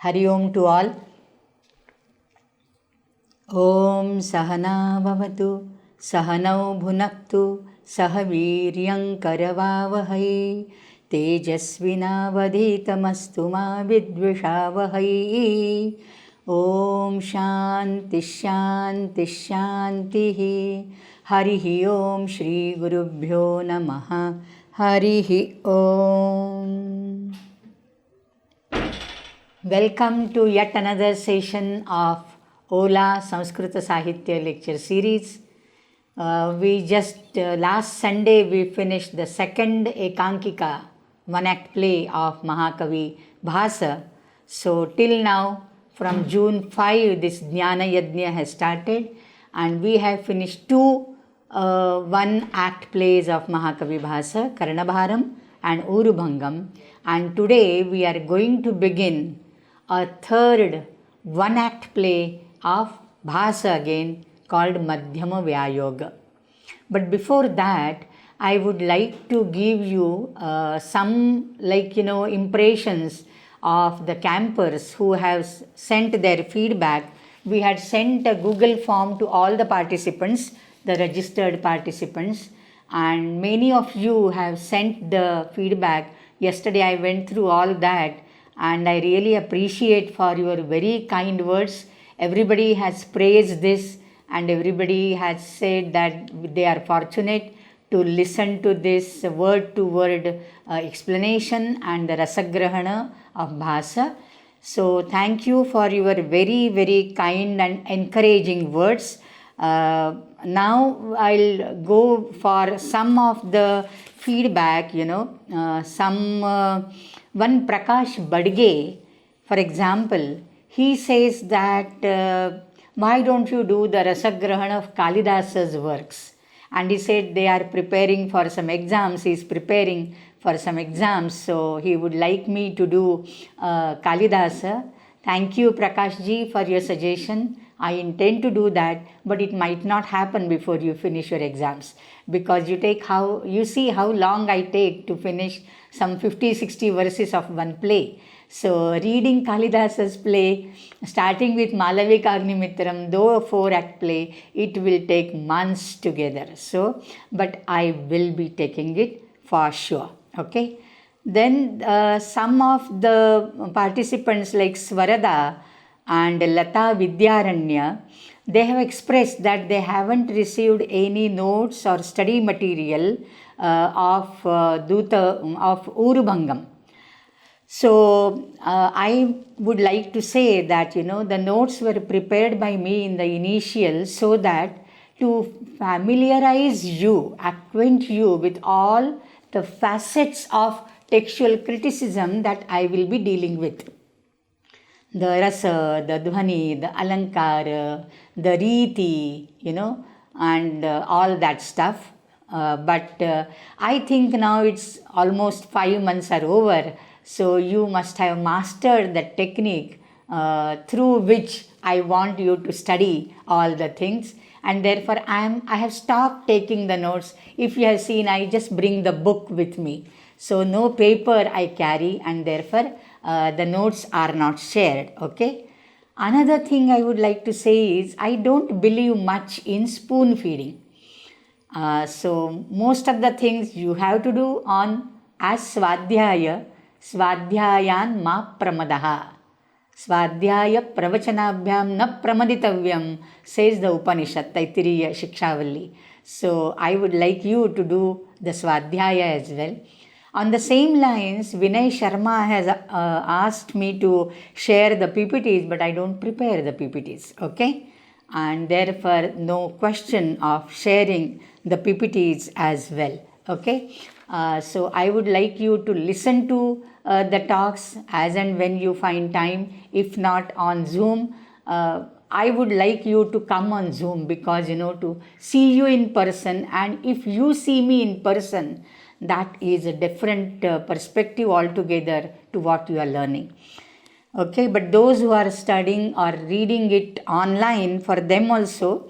Hari Om to all. Om Sahana Bhavatu Sahanau Bhunaktu Sahaviryam Karavavahai Tejasvinavadhitamastu ma vidvishavahai. Om Shanti Shanti Shanti. Harihi Om Shri Gurubhyo Namaha. Harihi Om. Welcome to yet another session of Ola Sanskrit Sahitya lecture series. Last Sunday we finished the second Ekankika, one act play of Mahakavi Bhasa. So till now, from June 5, this Jnana Yajna has started and we have finished two one act plays of Mahakavi Bhasa, Karnabharam and Urubhangam. And today we are going to begin a third one act play of Bhasa again called Madhyama-vyayoga. But before that, I would like to give you some impressions of the campers who have sent their feedback. We had sent a Google form to all the participants, the registered participants, and many of you have sent the feedback. Yesterday I went through all that and I really appreciate for your very kind words. Everybody has praised this and everybody has said that they are fortunate to listen to this word-to-word explanation and the rasagrahana of Bhasa. So thank you for your very, very kind and encouraging words. Now I'll go for some of the feedback, one Prakash Badge, for example, he says that why don't you do the Rasagrahana of Kalidasa's works? And he said they are preparing for some exams, he is preparing for some exams, so he would like me to do Kalidasa. Thank you Prakash ji for your suggestion. I intend to do that, but it might not happen before you finish your exams because you see how long I take to finish some 50-60 verses of one play. So reading Kalidasa's play, starting with Malavikagnimithram, though a 4-act play, it will take months together. So, but I will be taking it for sure. Okay. Then some of the participants like Swarada and Lata Vidyaranya, they have expressed that they haven't received any notes or study material of Urubhangam. So I would like to say that the notes were prepared by me in the initial so that to familiarize you, acquaint you with all the facets of textual criticism that I will be dealing with. The rasa, the dhvani, the alankara, the riti, and all that stuff. But I think now it's almost 5 months are over. So you must have mastered the technique through which I want you to study all the things. And therefore I have stopped taking the notes. If you have seen, I just bring the book with me. So no paper I carry and therefore the notes are not shared. Okay. Another thing I would like to say is I don't believe much in spoon feeding. So most of the things you have to do on as Swadhyaya, Swadhyayan ma pramadaha. Swadhyaya pravachanabhyam na pramaditavyam, says the Upanishad, Taittiriya Shikshavalli. So I would like you to do the Swadhyaya as well. On the same lines, Vinay Sharma has asked me to share the PPTs, but I don't prepare the PPTs, okay? And therefore, no question of sharing the PPTs as well, okay? So I would like you to listen to the talks as and when you find time, if not on Zoom. I would like you to come on Zoom because, to see you in person, and if you see me in person, that is a different perspective altogether to what you are learning. Okay, but those who are studying or reading it online, for them also,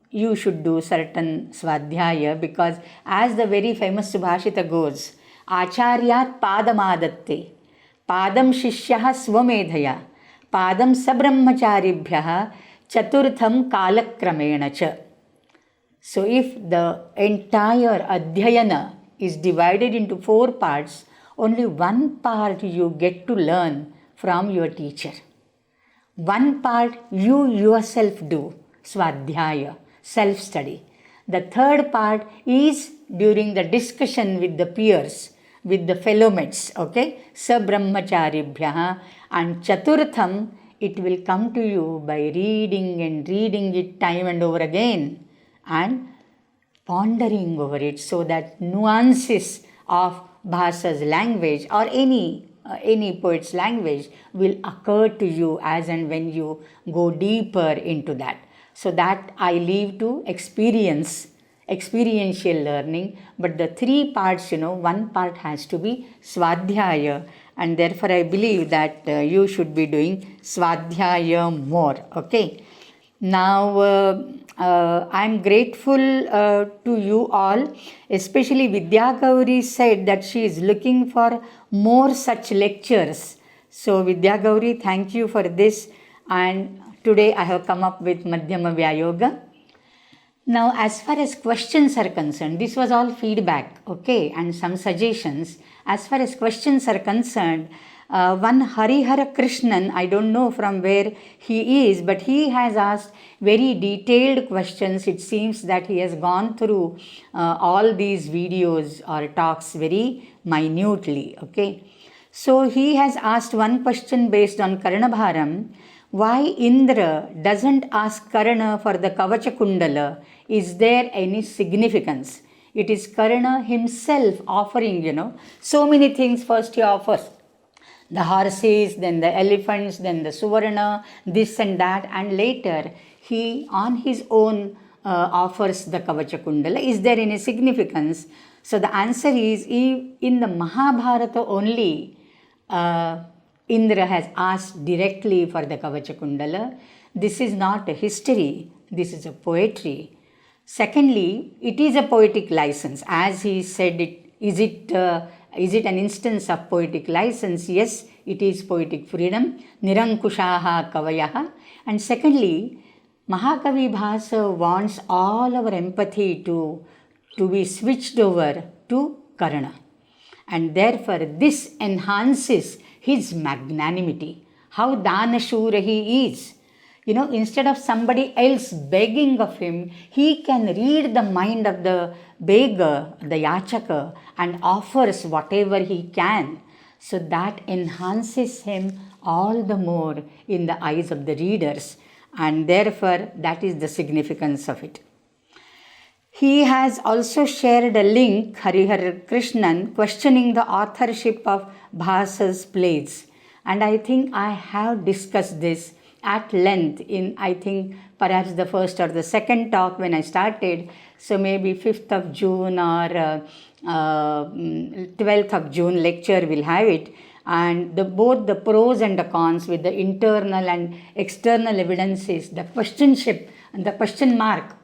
you should do certain Swadhyaya because as the very famous Subhashita goes, Acharyat Padamadatte, padam shishyah swamedhaya, padam sabrahmacharibhyah, chaturtham kalakramena cha. So if the entire adhyayana is divided into 4 parts, only one part you get to learn from your teacher. One part you yourself do, swadhyaya, self-study. The third part is during the discussion with the peers, with the fellow mates, okay? Sabrahmacharibhyah. And chaturtham, it will come to you by reading and reading it time and over again and pondering over it, so that nuances of Bhasa's language or any poet's language will occur to you as and when you go deeper into that. So that I leave to experiential learning. But the 3 parts, one part has to be swadhyaya, and therefore I believe that you should be doing swadhyaya more. Okay. Now, I am grateful to you all, especially Vidya Gauri said that she is looking for more such lectures. So, Vidya Gauri, thank you for this. And today I have come up with Madhyama-vyayoga. Now, as far as questions are concerned, this was all feedback, okay, and some suggestions. As far as questions are concerned, one Harihara Krishnan, I don't know from where he is, but he has asked very detailed questions. It seems that he has gone through all these videos or talks very minutely, okay. So he has asked one question based on Karnabharam. Why Indra doesn't ask Karna for the Kavacha Kundala? Is there any significance? It is Karna himself offering, so many things. First he offers the horses, then the elephants, then the Suvarna, this and that, and later he on his own offers the Kavacha Kundala. Is there any significance? So the answer is, in the Mahabharata only, Indra has asked directly for the Kavacha Kundala. This is not a history, this is a poetry. Secondly, it is a poetic license. As he said, is it an instance of poetic license? Yes, it is poetic freedom. Nirankushaha kavayaha. And secondly, Mahakavi Bhasa wants all our empathy to be switched over to Karna. And therefore, this enhances his magnanimity. How Danashura he is. Instead of somebody else begging of him, he can read the mind of the beggar, the yachaka, and offers whatever he can. So that enhances him all the more in the eyes of the readers. And therefore, that is the significance of it. He has also shared a link, Harihara Krishnan, questioning the authorship of Bhasa's plays. And I think I have discussed this at length in, I think, perhaps the first or the second talk when I started. So maybe 5th of June or 12th of June lecture will have it. And both the pros and the cons with the internal and external evidences, the questionship and the question mark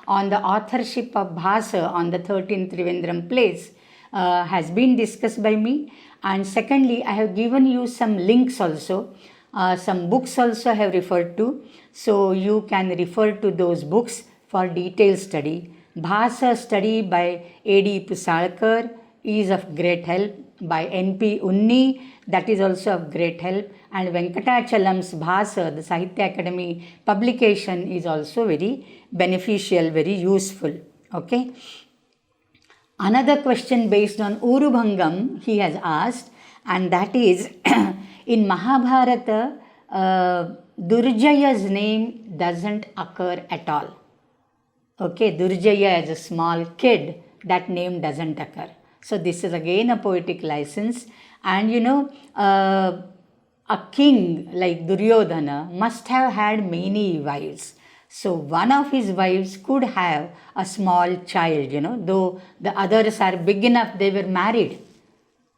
on the authorship of Bhasa on the 13th Trivandrum plays has been discussed by me. And secondly, I have given you some links also. Some books also I have referred to. So you can refer to those books for detailed study. Bhasa study by A.D. Pusalkar is of great help. By N.P. Unni, that is also of great help. And Venkatachalam's Bhasa, the Sahitya Academy publication, is also very beneficial, very useful. Okay. Another question based on Urubhangam he has asked, and that is in Mahabharata, Durjaya's name doesn't occur at all. Okay, Durjaya as a small kid, that name doesn't occur. So this is again a poetic license. And a king like Duryodhana must have had many wives. So one of his wives could have a small child, though the others are big enough, they were married.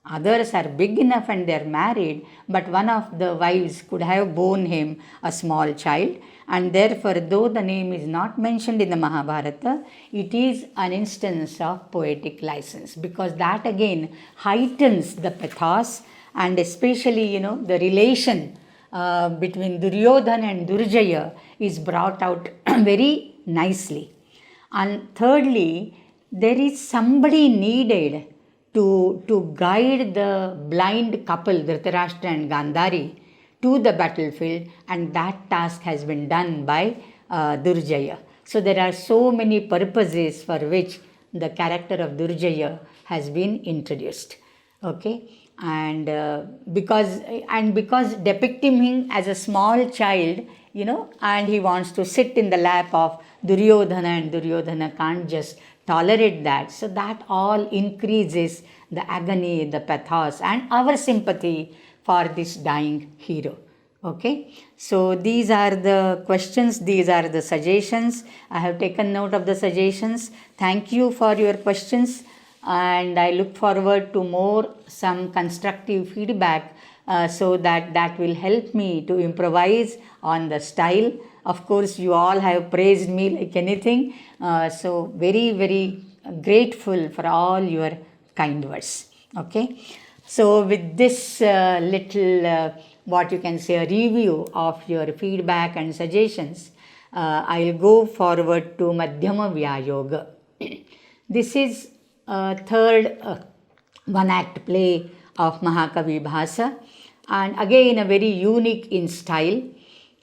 Others are big enough and they are married, but one of the wives could have borne him a small child. And therefore, though the name is not mentioned in the Mahabharata, it is an instance of poetic license, because that again heightens the pathos and especially, the relation between Duryodhana and Durjaya is brought out very nicely. And thirdly, there is somebody needed to guide the blind couple, Dhritarashtra and Gandhari, to the battlefield, and that task has been done by Durjaya. So there are so many purposes for which the character of Durjaya has been introduced. Okay, and because depicting him as a small child, and he wants to sit in the lap of Duryodhana, and Duryodhana can't just tolerate that. So that all increases the agony, the pathos, and our sympathy for this dying hero. Okay, so these are the questions, these are the suggestions. I have taken note of the suggestions. Thank you for your questions, and I look forward to some constructive feedback so that will help me to improvise on the style. Of course, you all have praised me like anything, so very, very grateful for all your kind words. Okay, so with this little what you can say, a review of your feedback and suggestions, I'll go forward to Madhyama-vyayoga. This is a third one-act play of Mahakavi Bhasa, and again a very unique in style.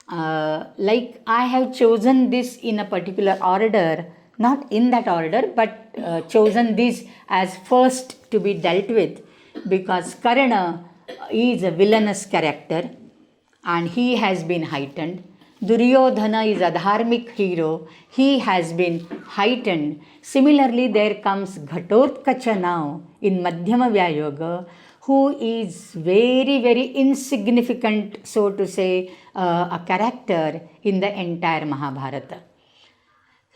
Like I have chosen this in a particular order, not in that order, but chosen this as first to be dealt with, because Karna is a villainous character and he has been heightened. Duryodhana is a dharmic hero, he has been heightened. Similarly, there comes Ghatotkacha now in Madhyama-vyayoga, who is very, very insignificant, so to say, a character in the entire Mahabharata.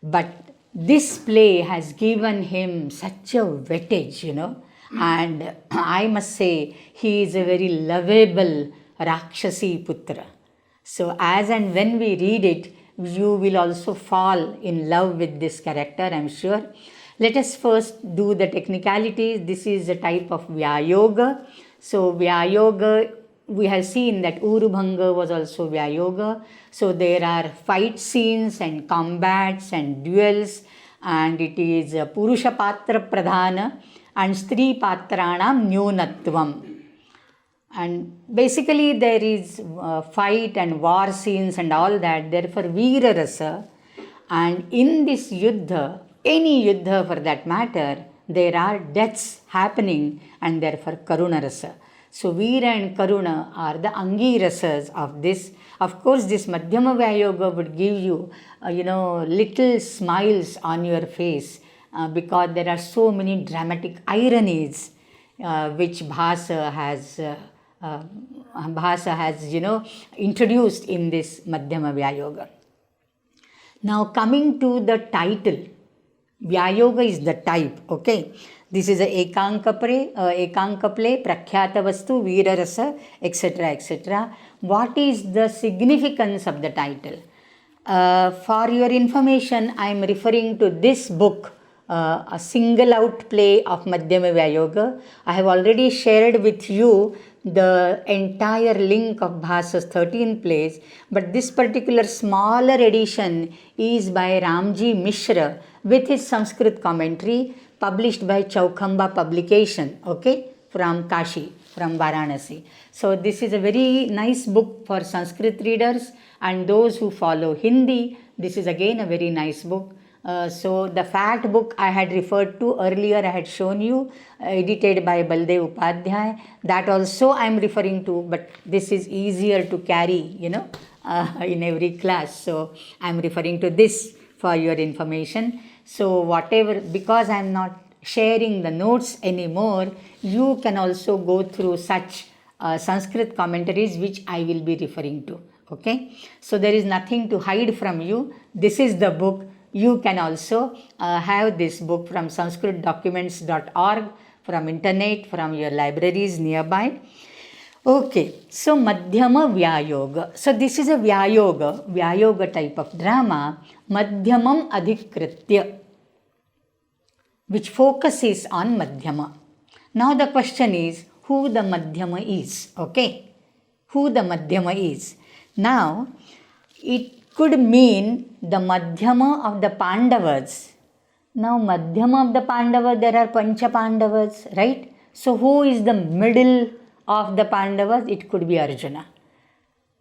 But this play has given him such a weightage, and I must say he is a very lovable Rakshasi Putra. So as and when we read it, you will also fall in love with this character, I am sure. Let us first do the technicalities. This is a type of Vyayoga. So Vyayoga, we have seen that Urubhanga was also Vyayoga. So there are fight scenes and combats and duels, and it is Purusha Patra Pradhana and Stri Patranam Nyonatvam. And basically there is fight and war scenes and all that, therefore Veera Rasa. And in this Yuddha, any Yuddha for that matter, there are deaths happening, and therefore Karuna Rasa. So Veera and Karuna are the Angi Rasas of this. Of course, this Madhyama-vyayoga would give you, little smiles on your face because there are so many dramatic ironies which Bhasa has introduced in this Madhyama-vyayoga. Now coming to the title, Vyayoga is the type, okay. This is a Ekanka play, Prakhyata Vastu, Veera Rasa, etc., etc. What is the significance of the title? For your information, I am referring to this book, a single out play of Madhyama-vyayoga. I have already shared with you the entire link of Bhasa's 13 plays, but this particular smaller edition is by Ramji Mishra with his Sanskrit commentary, published by Chaukhamba publication, okay, from Kashi, from Varanasi. So this is a very nice book for Sanskrit readers and those who follow Hindi. This is again a very nice book. So the fat book I had referred to earlier, I had shown you, edited by Baldev Upadhyay. That also I am referring to, but this is easier to carry, in every class. So I am referring to this for your information. So whatever, because I am not sharing the notes anymore, you can also go through such Sanskrit commentaries which I will be referring to. Okay. So there is nothing to hide from you. This is the book. You can also have this book from sanskritdocuments.org, from internet, from your libraries nearby. Okay, so Madhyama-vyayoga. So this is a Vyayoga type of drama, Madhyamam Adhikritya, which focuses on Madhyama. Now the question is, who the Madhyama is. Okay? Who the Madhyama is. Now, it could mean the Madhyama of the Pandavas. Now, Madhyama of the Pandavas, there are Pancha Pandavas, right? So, who is the middle of the Pandavas? It could be Arjuna.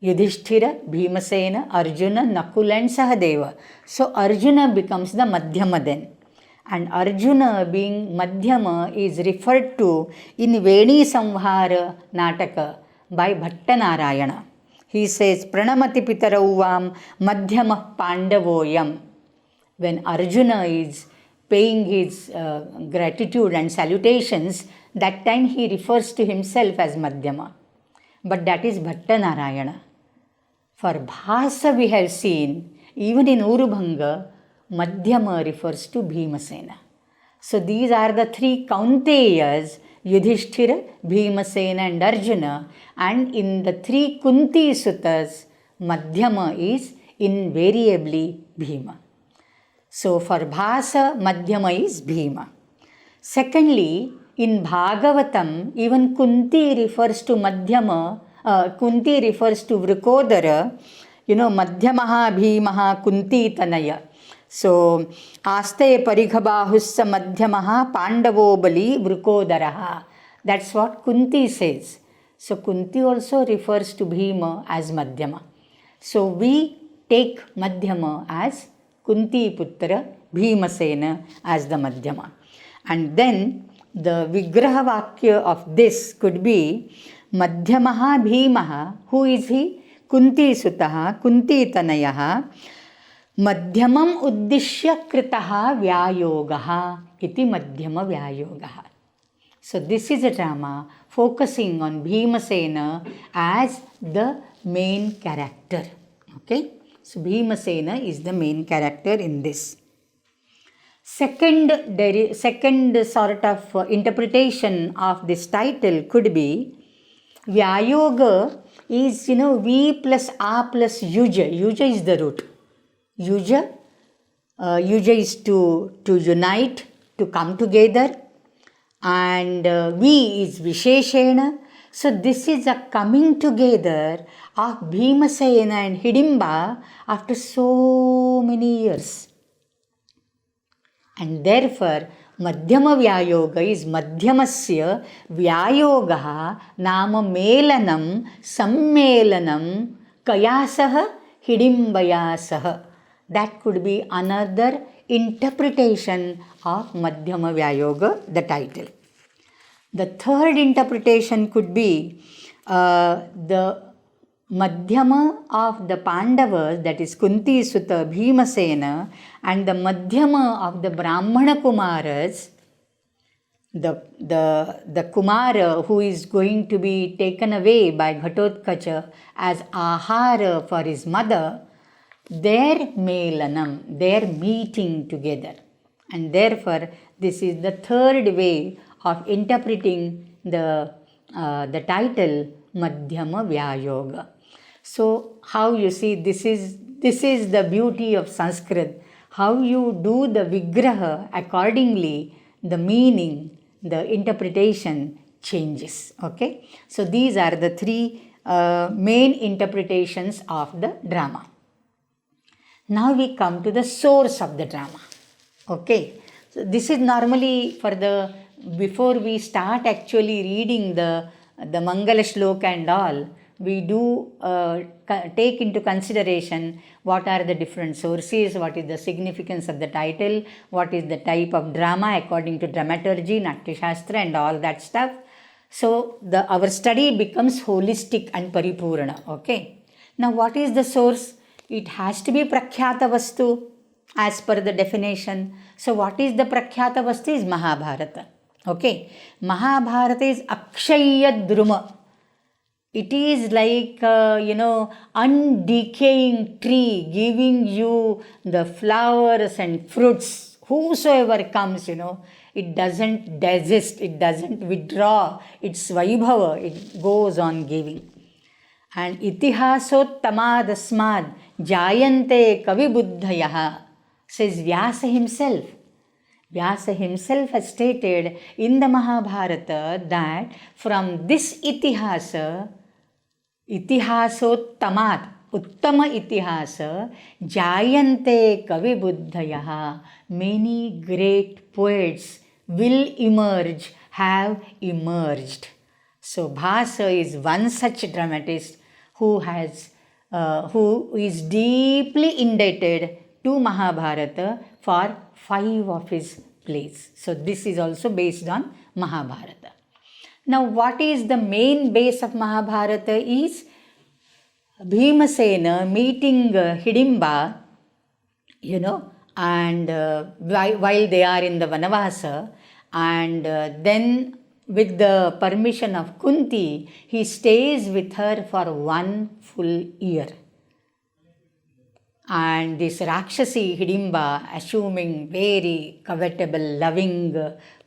Yudhishthira, Bhimasena, Arjuna, Nakul and Sahadeva. So, Arjuna becomes the Madhyama then. And Arjuna being Madhyama is referred to in Veni Samhara Nataka by Bhattanarayana. He says, Pranamati Pitarauvam Madhyamah Pandavoyam. When Arjuna is paying his gratitude and salutations, that time he refers to himself as Madhyama. But that is Bhattanarayana. For Bhasa we have seen, even in Urubhanga, Madhyama refers to Bhimasena. So these are the three Kaunteyas, Yudhishthira, Bhimasena and Arjuna. And in the three Kunti Sutas, Madhyama is invariably Bhima. So for Bhasa, Madhyama is Bhima. Secondly, in Bhagavatam, even Kunti refers to Madhyama, Kunti refers to Vrikodara, Madhyamaha, Bhimaha, Kunti Tanaya. So, Aste Parighabahussa Madhyamaha Pandavo Bali Vrikodaraha. That's what Kunti says. So, Kunti also refers to Bhima as Madhyama. So, we take Madhyama as Kunti Putra, Bhimasena as the Madhyama. And then, the Vigraha Vakya of this could be Madhyamaha Bhimaha. Who is he? Kunti Sutaha, Kunti Tanayaha. Madhyamam Uddishya Kritaha Vyayogaha iti Madhyama-vyayoga. So this is a drama focusing on Bhimasena as the main character. Okay? So Bhimasena is the main character in this. Second sort of interpretation of this title could be Vyayoga is, V plus A plus Yuja. Yuja is the root. Yuja is to unite, to come together, and V is Visheshena. So this is a coming together of Bhimasena and Hidimba after so many years. And therefore, Madhyama-vyayoga is Madhyamasya Vyayogaha Nama Melanam Sammelanam Kayasaha Hidimbayasaha. That could be another interpretation of Madhyama-vyayoga, the title. The third interpretation could be the Madhyama of the Pandavas, that is Kunti Sutta Bhimasena, and the Madhyama of the Brahmana Kumaras, the Kumara who is going to be taken away by Ghatotkacha as ahara for his mother, their melanam, their meeting together. And therefore, this is the third way of interpreting the title Madhyama-vyayoga. So, how you see, this is the beauty of Sanskrit. How you do the vigraha, accordingly, the meaning, the interpretation changes. Okay? So, these are the three main interpretations of the drama. Now we come to the source of the drama. Okay, so this is normally before we start actually reading the Mangalashloka and all, we do take into consideration what are the different sources, what is the significance of the title, what is the type of drama according to dramaturgy, Natya Shastra and all that stuff. So our study becomes holistic and paripurana. Okay, now what is the source? It has to be Prakhyata Vastu as per the definition. So what is the Prakhyata Vastu is Mahabharata. Okay, Mahabharata is Akshaya Druma. It is like, undecaying tree giving you the flowers and fruits. Whosoever comes, it doesn't desist, it doesn't withdraw. It's Vaibhava, it goes on giving. And Itihasottamadasmad Jayante Kavibuddhayaha, says Vyasa himself. Vyasa himself has stated in the Mahabharata that from this itihasa, itihasottamat, uttama itihasa, jayante kavibuddhayaha, many great poets will emerge, have emerged. So Bhasa is one such dramatist who is deeply indebted to Mahabharata for 5 of his plays. So this is also based on Mahabharata. Now what is the main base of Mahabharata is Bhimasena meeting Hidimba, and while they are in the Vanavasa, and then with the permission of Kunti, he stays with her for 1 full year. And this Rakshasi Hidimba, assuming very covetable, loving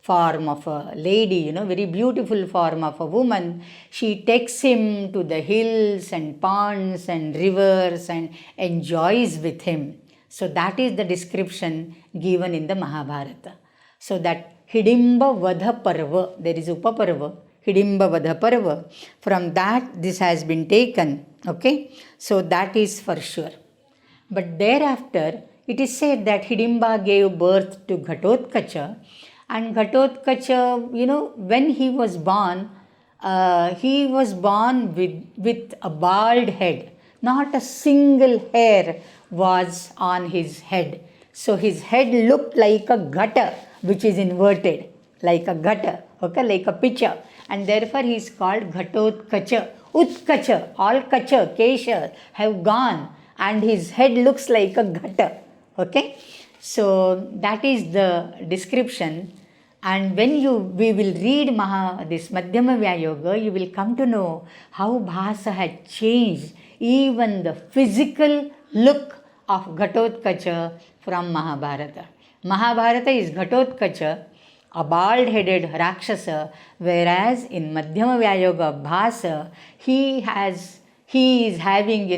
form of a lady, very beautiful form of a woman, she takes him to the hills and ponds and rivers and enjoys with him. So that is the description given in the Mahabharata. So that Hidimba Vadha Parva, there is Upaparva, Hidimba Vadha Parva, from that this has been taken, okay? So that is for sure. But thereafter, it is said that Hidimba gave birth to Ghatotkacha, and Ghatotkacha, when he was born with a bald head. Not a single hair was on his head. So his head looked like a ghata, which is inverted, like a ghata, okay, like a pitcher. And therefore he is called Ghatotkacha. Utkacha, all kacha, kesha have gone, and his head looks like a ghata, okay. So that is the description. And when we will read this Madhyama-vyayoga, you will come to know how Bhasa had changed even the physical look of Ghatotkacha from Mahabharata. Mahabharata is Ghatotkacha, a bald-headed Rakshasa, whereas in Madhyama-vyayoga Bhasa, he is having,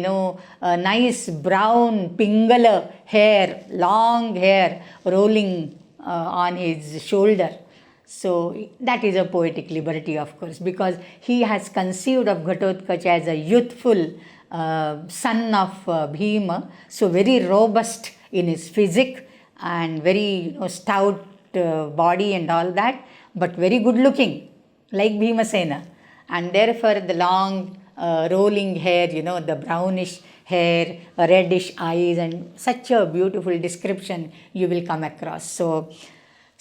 a nice brown pingala hair, long hair rolling on his shoulder. So that is a poetic liberty, of course, because he has conceived of Ghatotkacha as a youthful son of Bhima, so very robust in his physique and very stout body and all that, but very good looking, like Bhimasena. And therefore the long rolling hair, the brownish hair, reddish eyes, and such a beautiful description you will come across. So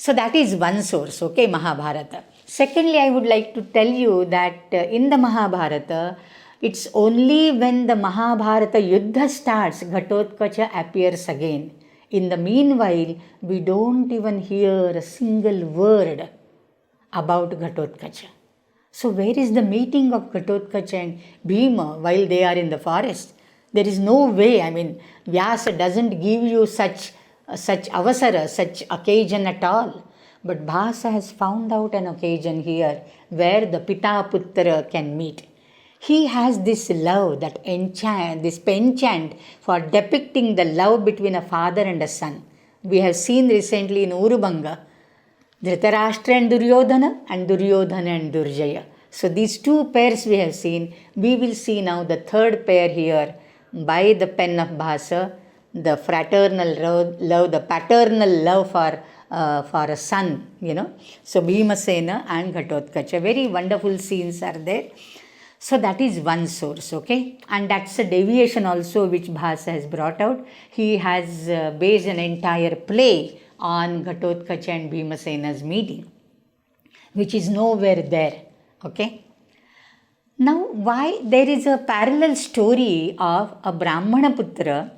that is one source, okay, Mahabharata. Secondly, I would like to tell you that in the Mahabharata, it's only when the Mahabharata Yuddha starts, Ghatotkacha appears again. In the meanwhile, we don't even hear a single word about Ghatotkacha. So where is the meeting of Ghatotkacha and Bhima while they are in the forest? There is no way. I mean, Vyasa doesn't give you such avasara, such occasion at all. But Bhasa has found out an occasion here where the Pita Putra can meet. He has this love, this penchant for depicting the love between a father and a son. We have seen recently in Urubanga, Dhritarashtra and Duryodhana and Durjaya. So these 2 pairs we have seen. We will see now the 3rd pair here by the pen of Bhasa, the fraternal love, the paternal love for a son, So Bhimasena and Ghatotkacha. Very wonderful scenes are there. So that is one source, okay. And that's a deviation also which Bhasa has brought out. He has based an entire play on Ghatotkacha and Bhimasena's meeting, which is nowhere there, okay. Now, why there is a parallel story of a Brahmana Putra,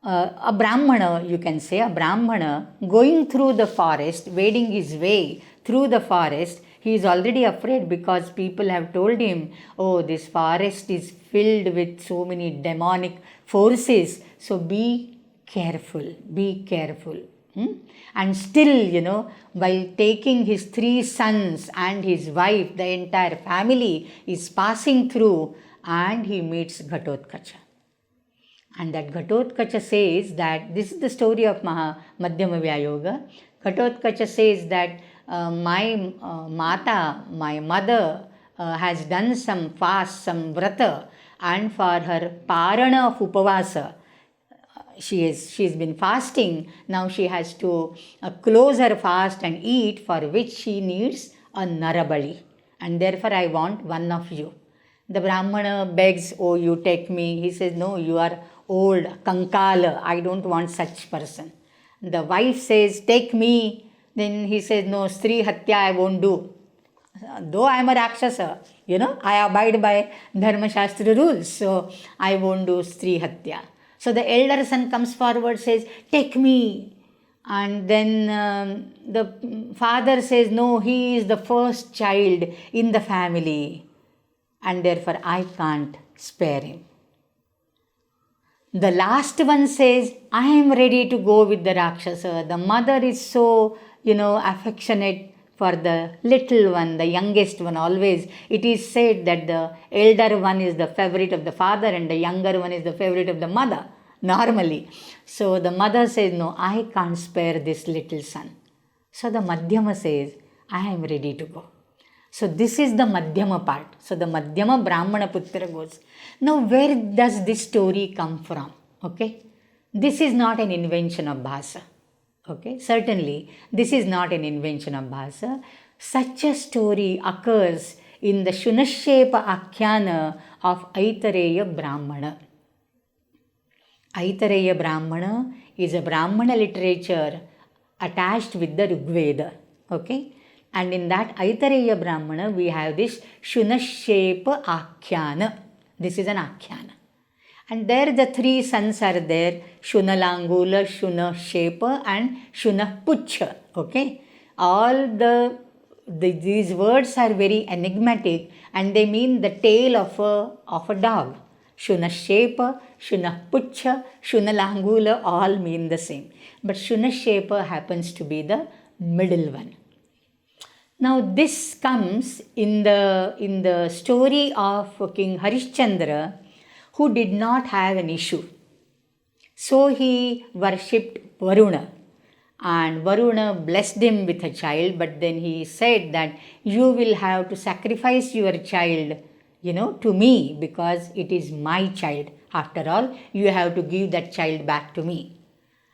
a Brahmana, you can say, a Brahmana going through the forest, wading his way through the forest. He is already afraid because people have told him, oh, this forest is filled with so many demonic forces. So be careful. And still, while taking his 3 sons and his wife, the entire family is passing through, and he meets Ghatotkacha. And that Ghatotkacha says that, this is the story of Madhyama-vyayoga. Ghatotkacha says that my Mata, my mother, has done some fast, some vrata, and for her parana of upavasa, she's been fasting. Now she has to close her fast and eat, for which she needs a narabali. And therefore I want one of you. The Brahmana begs, oh, you take me. He says, no, you are old, kankala. I don't want such person. The wife says, take me. Then he says, no, Stri Hatya I won't do. Though I am a Rakshasa, I abide by Dharma Shastra rules. So I won't do Stri Hatya. So the elder son comes forward, says, take me. And then the father says, no, he is the first child in the family, and therefore I can't spare him. The last one says, I am ready to go with the Rakshasa. The mother is so, affectionate for the little one, the youngest one. Always it is said that the elder one is the favorite of the father and the younger one is the favorite of the mother, normally. So the mother says, no, I can't spare this little son. So the Madhyama says, I am ready to go. So this is the Madhyama part. So the Madhyama Brahmana Putra goes. Now where does this story come from? Okay. This is not an invention of Bhasa. Okay. Certainly this is not an invention of Bhasa. Such a story occurs in the Shunashepa Akhyana of Aitareya Brahmana. Aitareya Brahmana is a Brahmana literature attached with the Rigveda. Okay. And in that Aitareya Brahmana, we have this Shunashepa Akhyana. This is an Akhyana. And there the three sons are there, Shunalangula, Shunashepa and Shunapucha. Okay. All these words are very enigmatic and they mean the tail of a dog. Shunashepa, Shunapucha, Shunalangula all mean the same. But Shunashepa happens to be the middle one. Now this comes in the story of King Harishchandra, who did not have an issue. So he worshipped Varuna, and Varuna blessed him with a child, but then he said that you will have to sacrifice your child, to me, because it is my child. After all, you have to give that child back to me.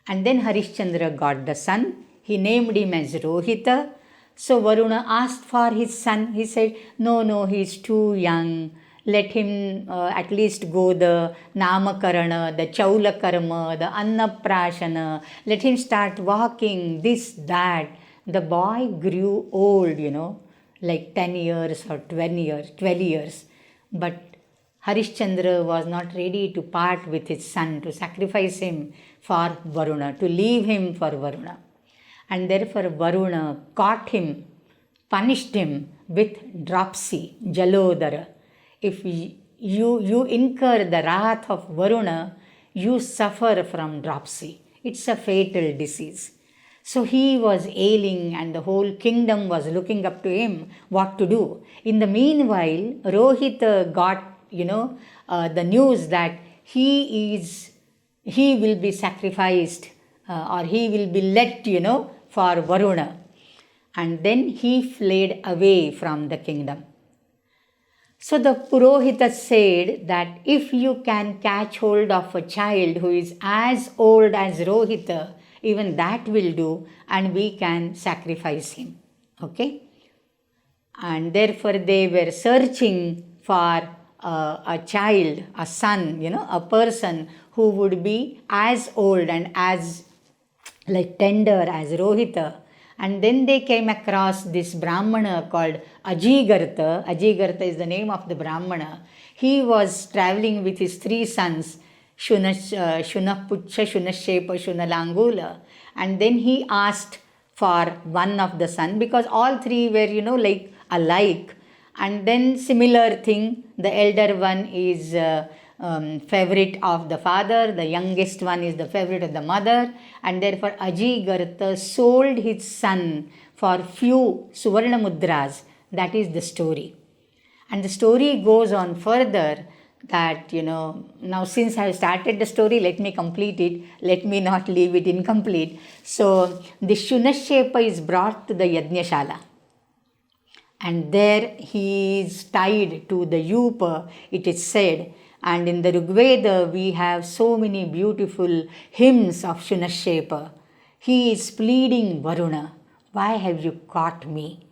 And then Harishchandra got the son. He named him as Rohita. So Varuna asked for his son. He said, no, he is too young. Let him at least go the Namakarana, the Chaula Karma, the Annaprashana. Let him start walking, this, that. The boy grew old, like 10 years or 12 years. But Harishchandra was not ready to part with his son, to sacrifice him for Varuna, to leave him for Varuna. And therefore Varuna caught him, punished him with dropsy, Jalodara. If you incur the wrath of Varuna, you suffer from dropsy. It's a fatal disease. So he was ailing and the whole kingdom was looking up to him what to do. In the meanwhile, Rohita got, the news that he will be sacrificed or he will be let, for Varuna. And then he fled away from the kingdom. So the Purohita said that if you can catch hold of a child who is as old as Rohita, even that will do, and we can sacrifice him. Okay? And therefore they were searching for a child, a son, a person who would be as old and as tender as Rohita. And then they came across this Brahmana called Ajigartha. Ajigartha is the name of the Brahmana. He was traveling with his three sons, Shunapucha, Shunashepa, Shunalangula. And then he asked for one of the son, because all three were, alike. And then similar thing, the elder one is favorite of the father, the youngest one is the favorite of the mother, and therefore Ajigartha sold his son for few Suvarna Mudras. That is the story. And the story goes on further that, now since I have started the story, let me complete it. Let me not leave it incomplete. So the Shunashepa is brought to the Yajnashala. And there he is tied to the Yupa, it is said. And in the Rigveda, we have so many beautiful hymns of Shunashepa. He is pleading Varuna, why have you caught me?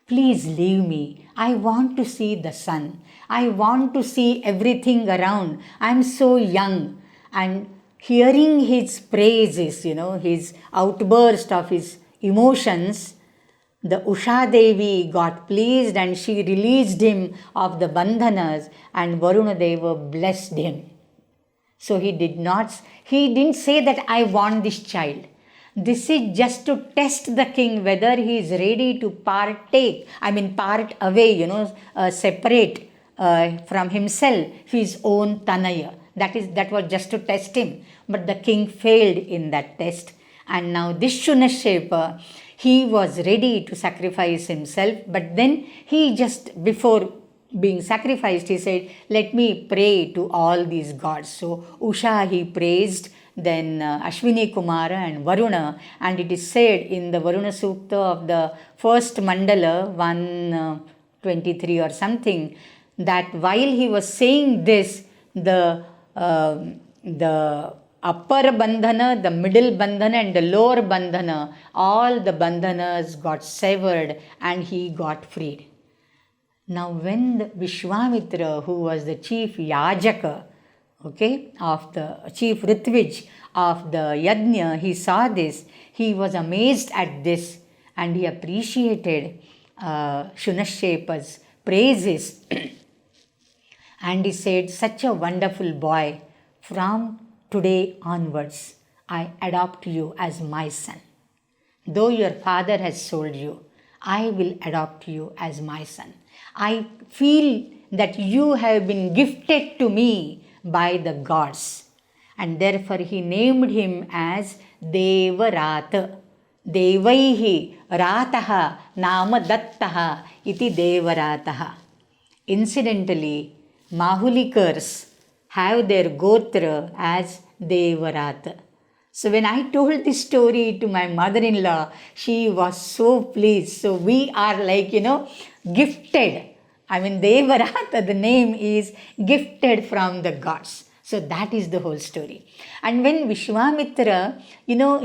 Please leave me. I want to see the sun. I want to see everything around. I am so young. And hearing his praises, his outburst of his emotions, the Usha Devi got pleased and she released him of the bandhanas, and Varuna Deva blessed him. So he didn't say that I want this child. This is just to test the king whether he is ready to part away, separate from himself his own Tanaya. That was just to test him. But the king failed in that test. And now this Shunashepa, he was ready to sacrifice himself, but then he just, before being sacrificed, he said, let me pray to all these gods. So Usha he praised, then Ashwini Kumara and Varuna, and it is said in the Varuna Sukta of the first Mandala, 123 or something, that while he was saying this, the upper bandhana, the middle bandhana and the lower bandhana, all the bandhanas got severed and he got freed. Now when Vishwamitra, who was the chief yajaka, of the chief Ritvij of the Yajna, he saw this, he was amazed at this and he appreciated Shunashepa's praises and he said, such a wonderful boy, from today onwards, I adopt you as my son. Though your father has sold you, I will adopt you as my son. I feel that you have been gifted to me by the gods. And therefore he named him as Devarata. Devaihi Rataha Nama Dattaha iti Devarataha. Incidentally, Mahulikars have their Gotra as Devarata. So when I told this story to my mother-in-law, she was so pleased. So we are gifted. Devarata, the name is gifted from the gods. So that is the whole story. And when Vishwamitra,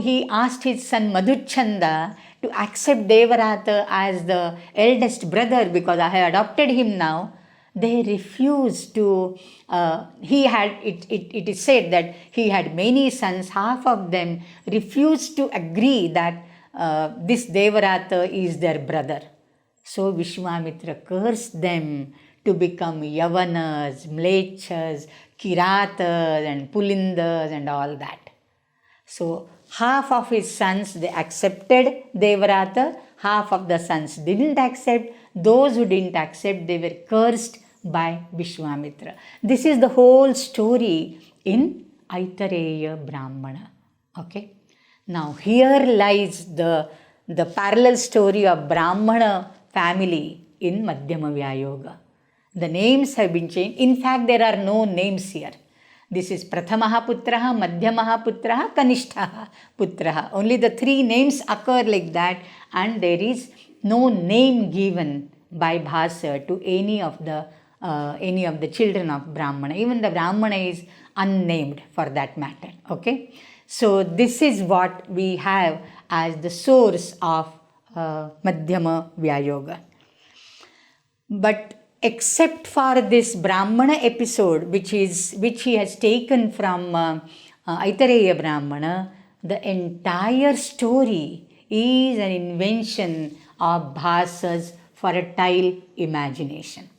he asked his son Madhuchanda to accept Devarata as the eldest brother because I have adopted him now, they refused to, it is said that he had many sons, half of them refused to agree that this Devarata is their brother. So Vishwamitra cursed them to become Yavanas, Mlechas, Kiratas and Pulindas and all that. So half of his sons, they accepted Devarata, half of the sons didn't accept. Those who didn't accept, they were cursed by Vishwamitra. This is the whole story in Aitareya Brahmana. Now here lies the parallel story of Brahmana family in Madhyama-vyayoga. The names have been changed. In fact, there are no names here. This is Prathamaha Putraha, Madhyamaha Putraha, Kanishtaha Putraha. Only the three names occur like that, and there is no name given by Bhasa to any of the children of Brahmana. Even the Brahmana is unnamed for that matter. So this is what we have as the source of Madhyama-vyayoga. But except for this Brahmana episode, which he has taken from Aitareya Brahmana, the entire story is an invention of Bhasa's fertile imagination.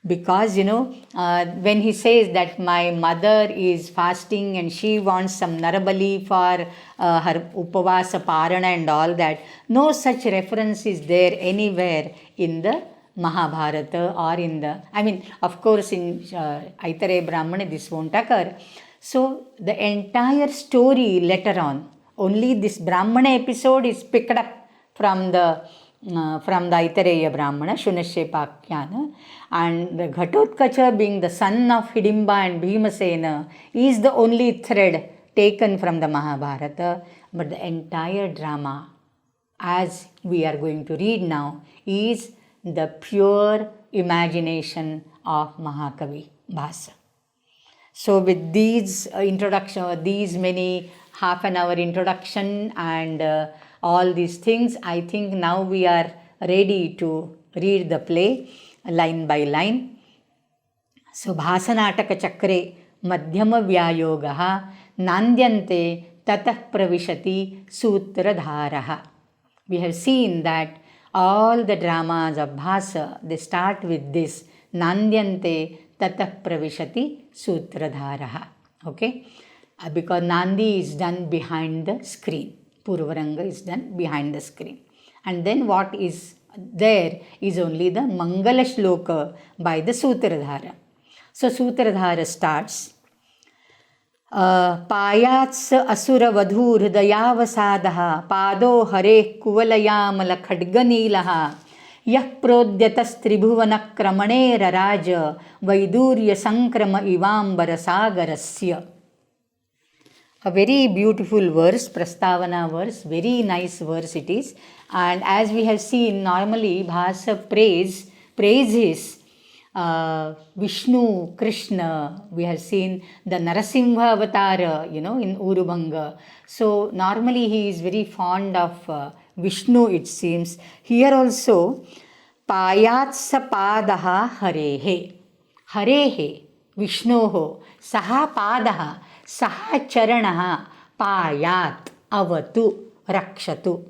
Because, when he says that my mother is fasting and she wants some Narabali for her Upavasa Parana and all that, no such reference is there anywhere in the Mahabharata or in the, of course in Aitareya Brahmana this won't occur. So the entire story later on, only this Brahmana episode is picked up from the from the Aitareya Brahmana, Shunashepakyana. And the Ghatotkacha, being the son of Hidimba and Bhimasena, is the only thread taken from the Mahabharata. But the entire drama, as we are going to read now, is the pure imagination of Mahakavi Bhasa. So with these introduction, these many half an hour introduction and all these things, I think now we are ready to read the play line by line. So Bhasanataka Chakre Madhyama-vyayoga Nandyante Tatah Pravishati Sutradharaha. We have seen that all the dramas of Bhasa, they start with this Nandyante Tatah Pravishati Sutradharaha. Okay? Because Nandi is done behind the screen. Purvaranga is done behind the screen. And then what is there is only the Mangalashloka by the Sutradhara. So Sutradhara starts. पायात्स असुरवधूर दयावसादः पादो हरेः कुवलयामल खड्गनीलः यः प्रोद्यतस्त्रिभुवनक्रमणेरराज वैदूर्य संक्रम इवाम्बरसागरस्य. A very beautiful verse, Prastavana verse, very nice verse it is. And as we have seen, normally Bhasa praises Vishnu, Krishna. We have seen the Narasimha avatar, in Urubanga. So normally he is very fond of Vishnu, it seems. Here also, Payatsa Padaha Harehe. Harehe, Vishnoho, Saha Padaha, Saha Charanaha, Payat, Avatu, Rakshatu.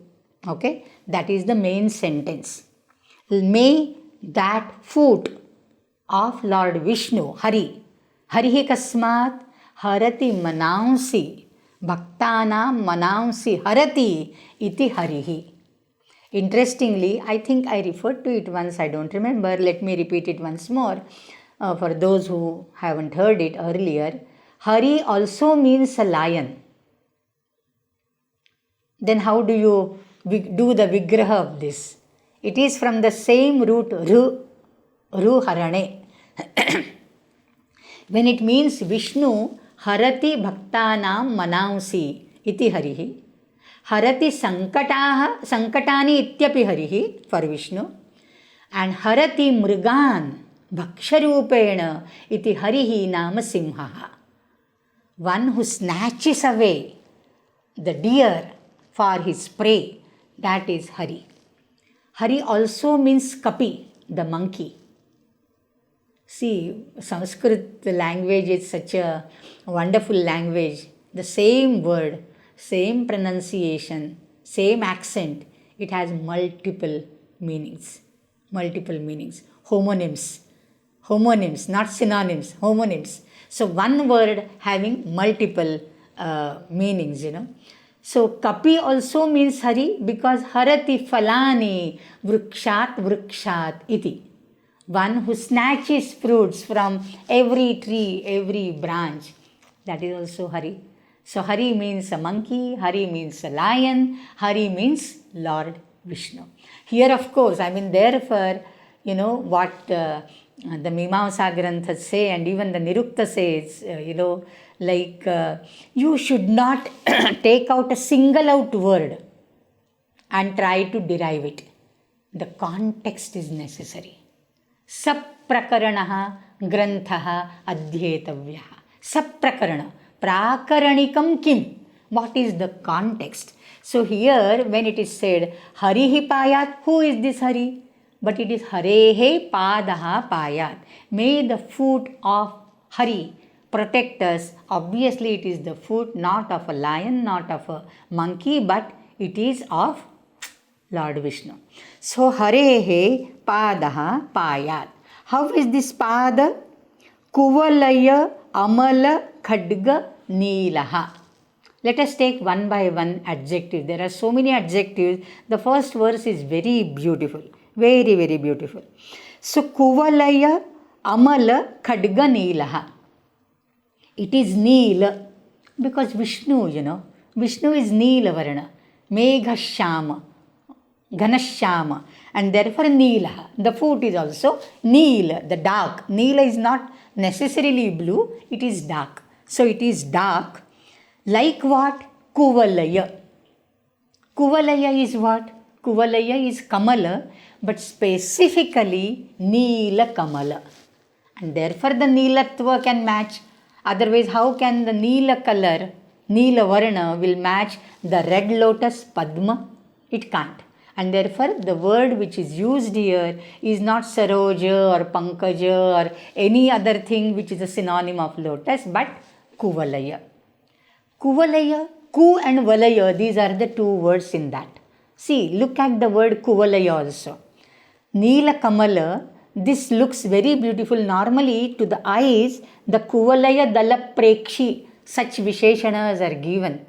Okay, that is the main sentence. May that foot of Lord Vishnu, Hari. Harihi kasmat harati manansi. Bhaktanam manansi harati iti harihi. Interestingly, I think I referred to it once, I don't remember. Let me repeat it once more for those who haven't heard it earlier. Hari also means a lion. Then how do you do the vigraha of this? It is from the same root, Ru Harane. When it means Vishnu, Harati Bhaktanam Manansi iti Harihi. Harati Sankatani ityapi Harihi for Vishnu. And Harati Mrigan Bhaksharupena iti Harihi Nama Simhaha. One who snatches away the deer for his prey, that is Hari. Hari also means Kapi, the monkey. See, Sanskrit language is such a wonderful language. The same word, same pronunciation, same accent, it has multiple meanings. Multiple meanings. Homonyms, not synonyms, homonyms. So one word having multiple meanings, So Kapi also means Hari because Harati Falani Vrikshat iti. One who snatches fruits from every tree, every branch. That is also Hari. So Hari means a monkey, Hari means a lion, Hari means Lord Vishnu. Here of course, therefore, what the Mimamsa Granthas say and even the Nirukta says, you should not take out a single out word and try to derive it. The context is necessary. Saprakaranaha granthaha adhyetavyaha. Saprakarana. Prakaranikam kim. What is the context? So here when it is said Harihi Payat, who is this Hari? But it is Harehe Padaha Payat. May the foot of Hari protect us. Obviously it is the foot not of a lion, not of a monkey, but it is of Lord Vishnu. So Harehe Padaha Payat. How is this Pada? Kuvalaya Amala Khadga Neelaha. Let us take one by one adjective. There are so many adjectives. The first verse is very beautiful. Very, very beautiful. So Kuvalaya Amala Khadga Neelaha. It is Neela because Vishnu, Vishnu is Neela Varana. Megha Shama. Ghanashyama, and therefore Neela. The foot is also Neel, the dark. Neela is not necessarily blue, it is dark. So it is dark. Like what? Kuvalaya. Kuvalaya is what? Kuvalaya is Kamala, but specifically Neela Kamala. And therefore the Neelatva can match. Otherwise, how can the Neela color, Neela Varna will match the red lotus Padma? It can't. And therefore, the word which is used here is not Saroja or Pankaja or any other thing which is a synonym of lotus, but Kuvalaya. Kuvalaya, Ku and Valaya, these are the two words in that. See, look at the word Kuvalaya also. Neela Kamala, this looks very beautiful. Normally, to the eyes, the Kuvalaya Dala Prekshi, such Visheshanas are given.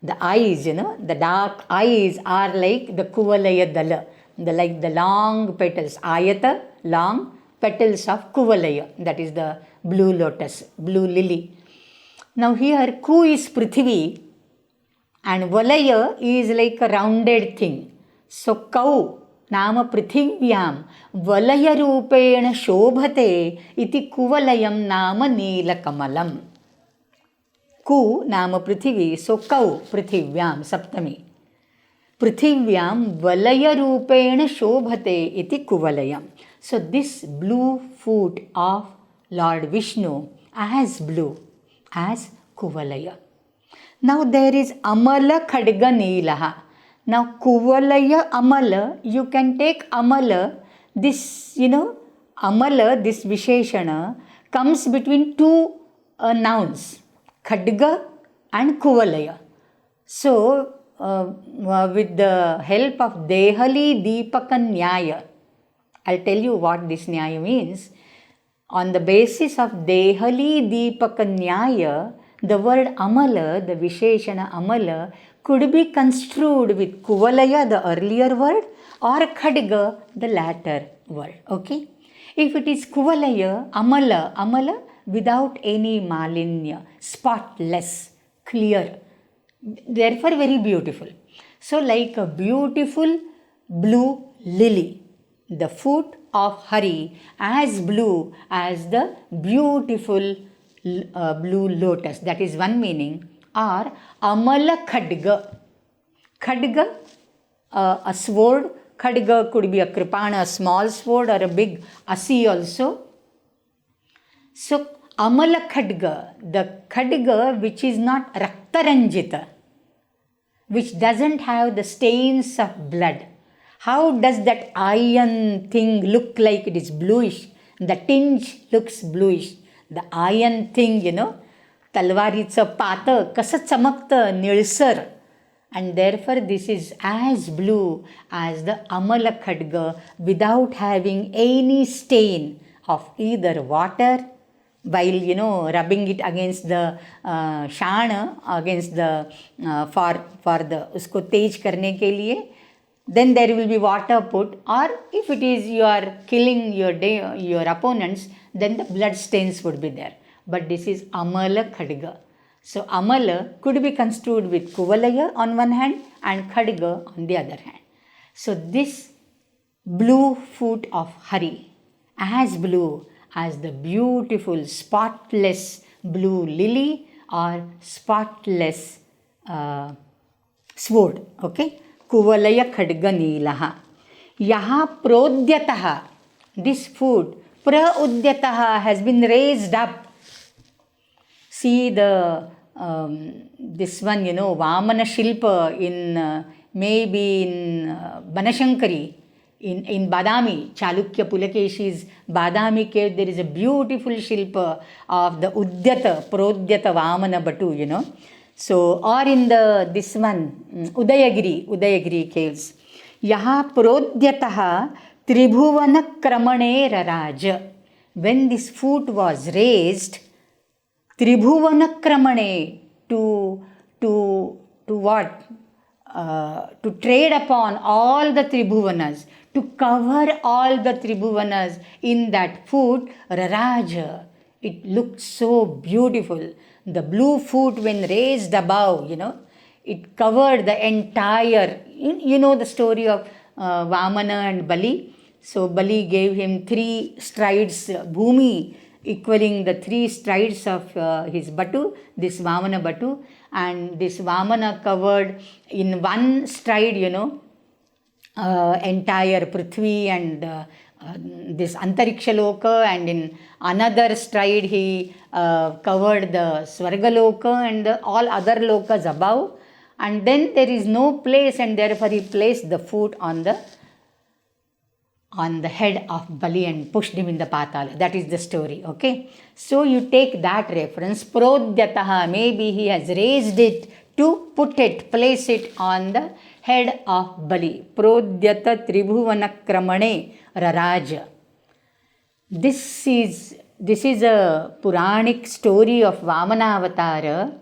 The eyes, the dark eyes are like the Kuvalaya Dala, like the long petals, Ayata, long petals of Kuvalaya, that is the blue lotus, blue lily. Now here, Ku is Prithvi and Valaya is like a rounded thing. So, Kau, Nama Prithivyam, Valaya Rupena Shobhate, iti Kuvalayam Nama Neela Kamalam. Ku Nama Prithvi, so Kau Prithivyam, Saptami. Prithivyam Valaya Rupena Shobhate iti Kuvalayam. So this blue foot of Lord Vishnu as blue, as Kuvalaya. Now there is Amala Khadga Neelaha. Now Kuvalaya Amala, you can take Amala, this, Amala, this Visheshana, comes between two nouns. Khadga and Kuvalaya. So, with the help of Dehali Deepaka Nyaya, I'll tell you what this Nyaya means. On the basis of Dehali Deepaka Nyaya, the word Amala, the Visheshana Amala, could be construed with Kuvalaya, the earlier word, or Khadga, the latter word. Okay? If it is Kuvalaya, Amala, without any malinya, spotless, clear, therefore very beautiful. So like a beautiful blue lily, the foot of Hari as blue as the beautiful blue lotus, that is one meaning. Or Amala Khadga. Khadga, a sword. Khadga could be a kripana, a small sword, or a big asi also. So Amala Khadga, the Khadga which is not Raktaranjita, which doesn't have the stains of blood. How does that iron thing look like? It is bluish. The tinge looks bluish. The iron thing, talwariचं पातं कसं चमकतं निळसर. And therefore this is as blue as the Amala Khadga without having any stain of either water, while rubbing it against the shana, against the for the usko tej karne ke liye, then there will be water put, or if it is you are killing your opponents, then the blood stains would be there. But this is Amala Khadga. So Amala could be construed with Kuvalaya on one hand and Khadga on the other hand. So this blue foot of Hari, as blue as the beautiful spotless blue lily or spotless sword. Okay? Kuvalaya Khadga Neelaha. Yaha Prodyataha. This foot, Praudyataha, has been raised up. See the this one, Vamana Shilpa in maybe in Banashankari, in Badami, Chalukya Pulakeshi's Badami cave, there is a beautiful Shilpa of the Udyata, Prodhyata Vamana Batu, So, or in this one, Udayagiri caves. Yaha Prodhyataha Tribhuvana Kramane Raraja. When this foot was raised, Tribhuvana Kramane, to what? To trade upon all the Tribhuvanas, to cover all the Tribhuvanas in that foot, Raraja. It looked so beautiful. The blue foot when raised above, it covered the entire, the story of Vamana and Bali. So Bali gave him 3 strides, bhumi, equaling the 3 strides of his Batu, this Vamana Batu. And this Vamana covered in 1 stride, entire Prithvi and this Antarikshaloka, and in another stride he covered the Swargaloka and all other lokas above. And then there is no place, and therefore he placed the foot on the head of Bali and pushed him in the Patala. That is the story, okay? So you take that reference, Prodyataha, maybe he has raised it to place it on the head of Bali. Prodyata Tribhuvana Kramane Raraja. This is a Puranic story of Vamana Avatara.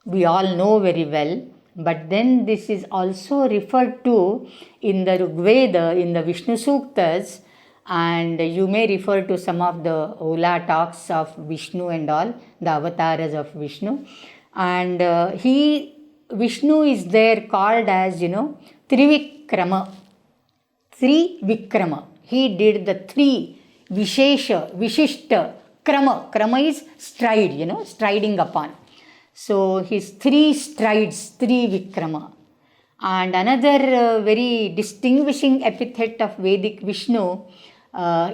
We all know very well. But then this is also referred to in the Rigveda, in the Vishnu Suktas, and you may refer to some of the Ola talks of Vishnu and all, the avatars of Vishnu. And Vishnu is there called as, Trivikrama. He did the 3 Vishishta, Krama. Krama is stride, striding upon. So his 3 strides, 3 Vikrama. And another very distinguishing epithet of Vedic Vishnu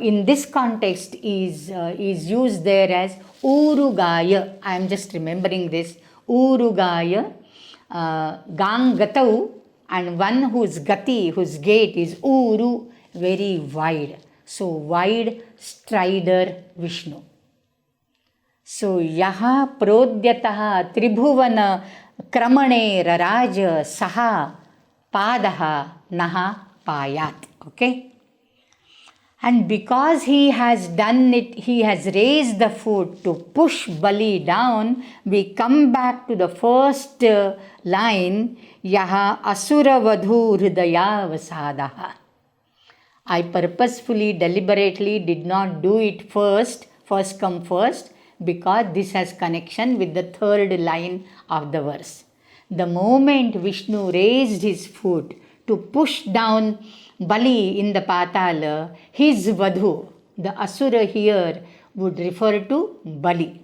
in this context is used there as Urugaya. I am just remembering this. Urugaya, Gangatau, and one whose gati, whose gate is Uru, very wide. So wide strider Vishnu. So yaha prodyataha tribhuvana kramane raraja saha padaha naha payat. Okay? And because he has done it, he has raised the foot to push Bali down, we come back to the first line, yaha asura vadhu hridaya vasadaha. I purposefully, deliberately did not do it first come first, because this has connection with the 3rd line of the verse. The moment Vishnu raised his foot to push down Bali in the Patala, his Vadhu, the Asura here, would refer to Bali.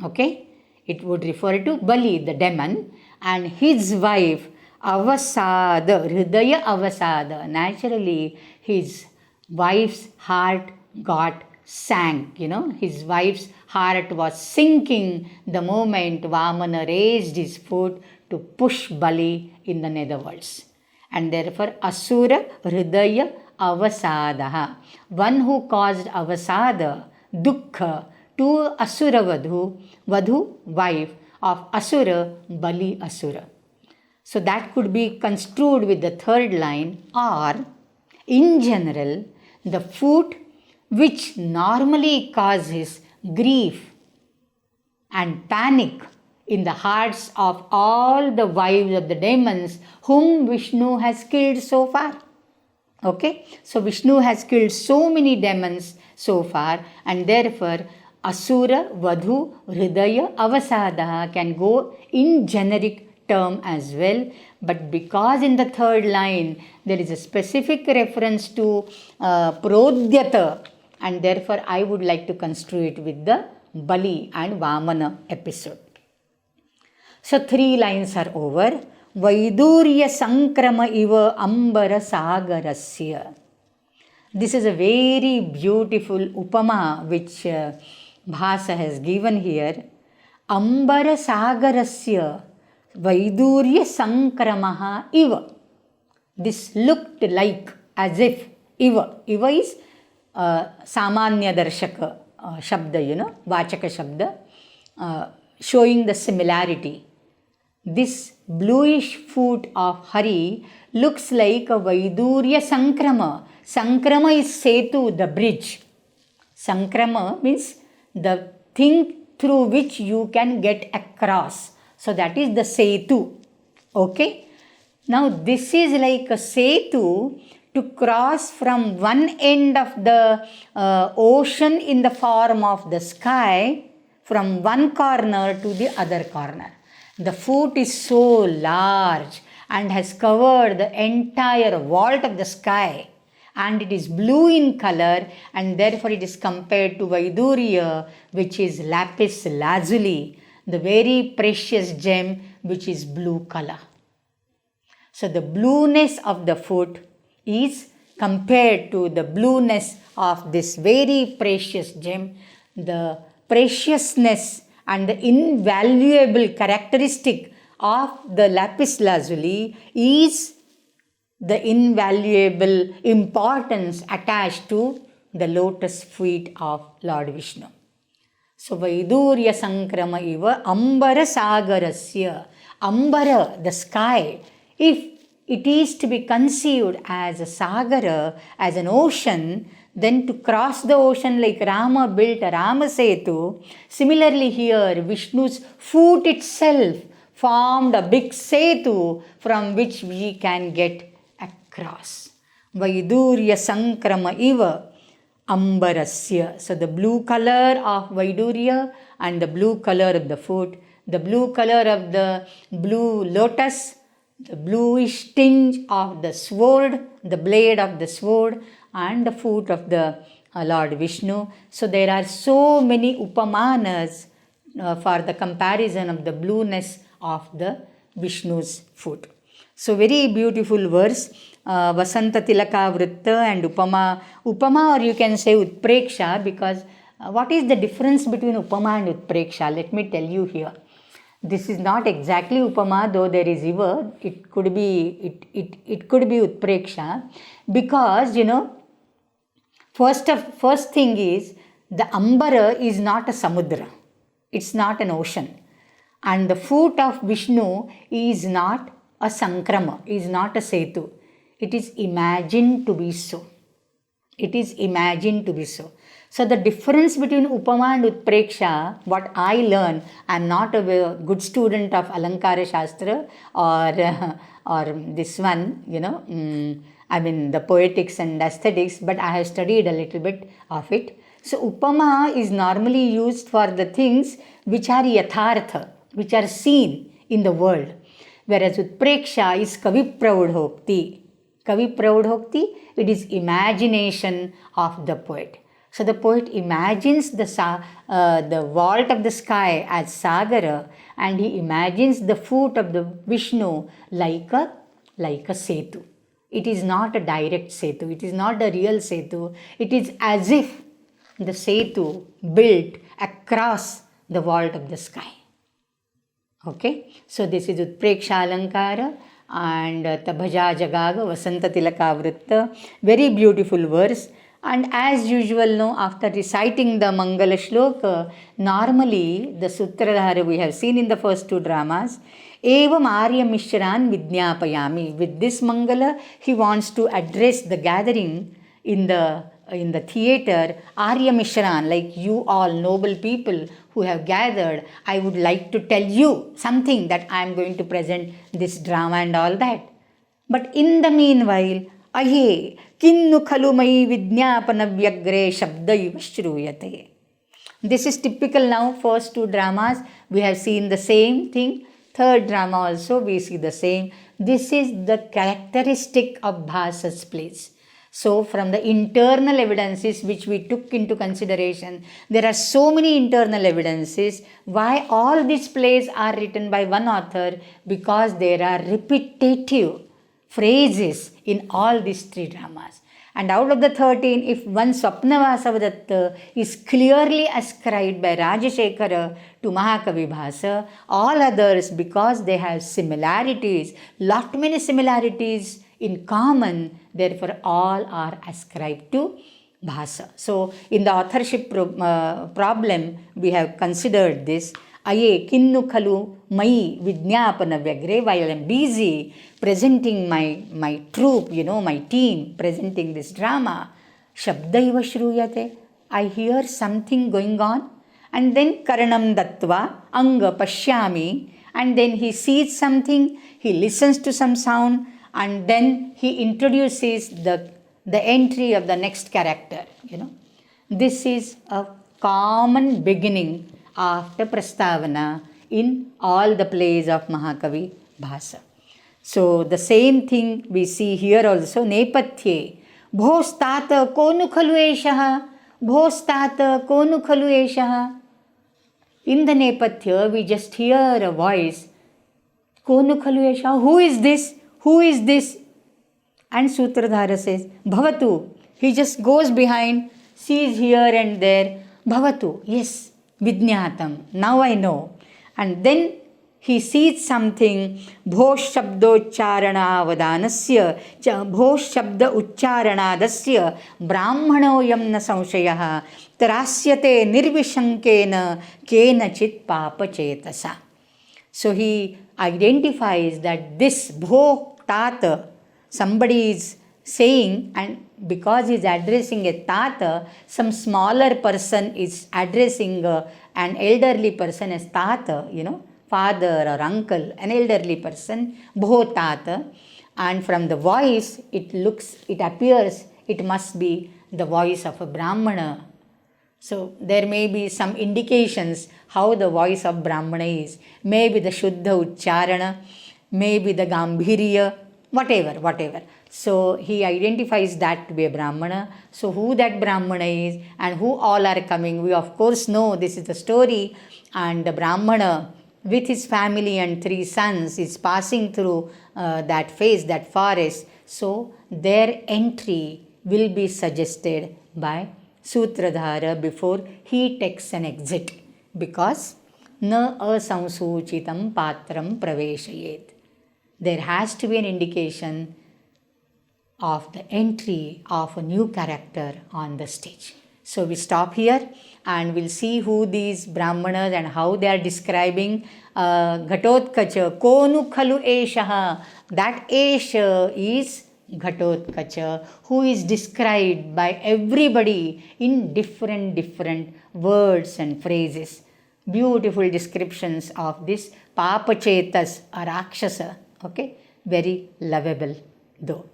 Okay? It would refer to Bali, the demon, and his wife, Avasada, Hridaya Avasada. Naturally, his wife's heart got sank, his wife's heart was sinking the moment Vamana raised his foot to push Bali in the netherworlds. And therefore, Asura Hridaya Avasadaha. One who caused Avasada, Dukkha, to Asura Vadhu, wife of Asura, Bali Asura. So that could be construed with the 3rd line, or in general, the foot which normally causes grief and panic in the hearts of all the wives of the demons whom Vishnu has killed so far. Okay? So Vishnu has killed so many demons so far, and therefore Asura, Vadhu, Hridaya, Avasadaha can go in generic term as well. But because in the 3rd line there is a specific reference to Prodyata, and therefore I would like to construe it with the Bali and Vamana episode. So 3 lines are over. Vaidurya Sankrama Iva Ambara Sagarasya. This is a very beautiful upama which Bhasa has given here. Ambara Sagarasya Vaidurya Sankramaha Iva. This looked like, as if, Iva. Iva is Samanya Darshaka Shabda, Vachaka Shabda, showing the similarity. This bluish foot of Hari looks like a Vaidurya Sankrama. Sankrama is Setu, the bridge. Sankrama means the thing through which you can get across. So that is the Setu. Okay? Now this is like a Setu to cross from one end of the ocean in the form of the sky, from one corner to the other corner. The foot is so large and has covered the entire vault of the sky, and it is blue in color, and therefore it is compared to Vaidurya, which is lapis lazuli, the very precious gem which is blue color. So the blueness of the foot is compared to the blueness of this very precious gem. The preciousness and the invaluable characteristic of the lapis lazuli is the invaluable importance attached to the lotus feet of Lord Vishnu. So Vaidurya Sankrama iva Ambara Sagarasya. Ambara, the sky, if it is to be conceived as a Sagara, as an ocean, then to cross the ocean like Rama built a Ramasetu, similarly here Vishnu's foot itself formed a big Setu from which we can get across. Vaidurya Sankrama iva Ambarasya. So the blue color of Vaidurya and the blue color of the foot, the blue color of the blue lotus, the bluish tinge of the sword, the blade of the sword, and the foot of the Lord Vishnu. So there are so many upamanas for the comparison of the blueness of the Vishnu's foot. So very beautiful verse, Vasanta Tilaka Vritta and Upama. Upama, or you can say Utpreksha, because what is the difference between Upama and Utpreksha? Let me tell you here. This is not exactly Upama, though there is Iva. It could be Utpreksha, because first thing is the Ambara is not a Samudra. It's not an ocean. And the foot of Vishnu is not a Sankrama, is not a Setu. It is imagined to be so. It is imagined to be so. So the difference between Upama and Utpreksha, what I learn, I am not a good student of Alankara Shastra or this one, the poetics and aesthetics, but I have studied a little bit of it. So Upama is normally used for the things which are yathartha, which are seen in the world. Whereas Utpreksha is Kavi Praudhokti. Kavi Praudhokti, it is imagination of the poet. So the poet imagines the vault of the sky as Sagara, and he imagines the foot of the Vishnu like a Setu. It is not a direct Setu. It is not a real Setu. It is as if the Setu built across the vault of the sky. Okay, so this is Utpreksha Alankara and Tabhaja Jagaga Vasanta Tilaka Vritta. Very beautiful verse. And as usual, after reciting the Mangalashloka, normally the Sutradhara we have seen in the first two dramas, Evam Arya Mishran Vidnyapayami. With this Mangala, he wants to address the gathering in the theatre, Arya Mishran, like you all noble people who have gathered, I would like to tell you something that I am going to present this drama and all that. But in the meanwhile, Ahe, kinnu khalumai vidnyapana-vyagre shabdaiva shruyate. This is typical now, first two dramas, we have seen the same thing. Third drama also, we see the same. This is the characteristic of Bhasa's plays. So from the internal evidences which we took into consideration, there are so many internal evidences why all these plays are written by one author, because there are repetitive phrases in all these three dramas. And out of the 13, if one Swapnavasavadatta is clearly ascribed by Rajashekara to Mahakavi Bhasa, all others, because they have similarities, many similarities in common, therefore all are ascribed to Bhasa. So in the authorship problem, we have considered this. Aye kinnu khalu mai vidnyapana vyagre, while I am busy presenting my troupe, my team, presenting this drama, shabdaiva shruyate, I hear something going on, and then karanam dattva anga pashyami, and then he sees something, he listens to some sound, and then he introduces the entry of the next character, This is a common beginning after Prastavana in all the plays of Mahakavi Bhasa. So the same thing we see here also, Nepatye. Bhostat konu khalu eshaha. Bhostat konu khalu eshaha. In the Nepatya, we just hear a voice. Konu khalu eshaha. Who is this? Who is this? And Sutradhara says, Bhavatu. He just goes behind, sees here and there. Bhavatu. Yes, Vidnyatam. Now I know. And then he sees something. Bhosh shabdocharana vadanasya bhosh shabda uchcharanadasya brahmanoyam na samshayaha trasyate nirvishankena kenachit papachetasa. So he identifies that this bho tata, somebody is saying, and because he is addressing a tata, some smaller person is addressing an elderly person as tata, father or uncle, an elderly person, bho tata. And from the voice, it appears, it must be the voice of a Brahmana. So there may be some indications how the voice of Brahmana is. Maybe the Shuddha Uchcharana, maybe the Gambhirya, whatever. So he identifies that to be a Brahmana. So who that Brahmana is and who all are coming, we of course know this is the story. And the Brahmana with his family and 3 sons is passing through that phase, that forest. So their entry will be suggested by Sutradhara before he takes an exit, because na asamsuchitam patram praveshayet. There has to be an indication of the entry of a new character on the stage. So we stop here and we'll see who these Brahmanas and how they are describing Ghatotkacha. Konu khalu eshaha. That esha is Ghatotkacha, who is described by everybody in different words and phrases. Beautiful descriptions of this Papachetas or Rakshasa. Okay, very lovable though.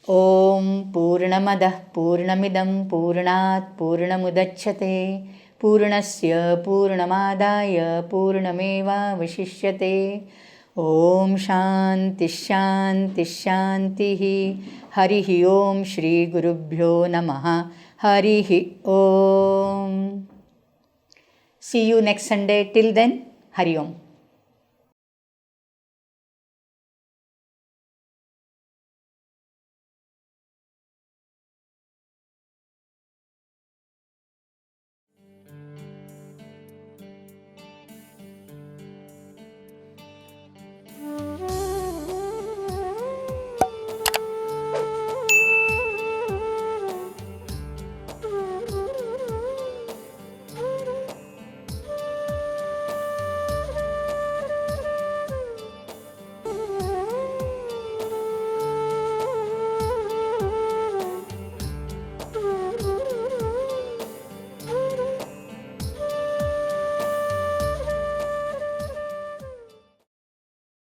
Om Purnamadah Purnamidam Purnat Purnamudachyate Purnasya Purnamadaya Purnameva Vashishyate. Om Shanti Shanti Shanti. Harihi Om Shri Gurubhyo Namaha. Harihi Om. See you next Sunday. Till then, Hari Om.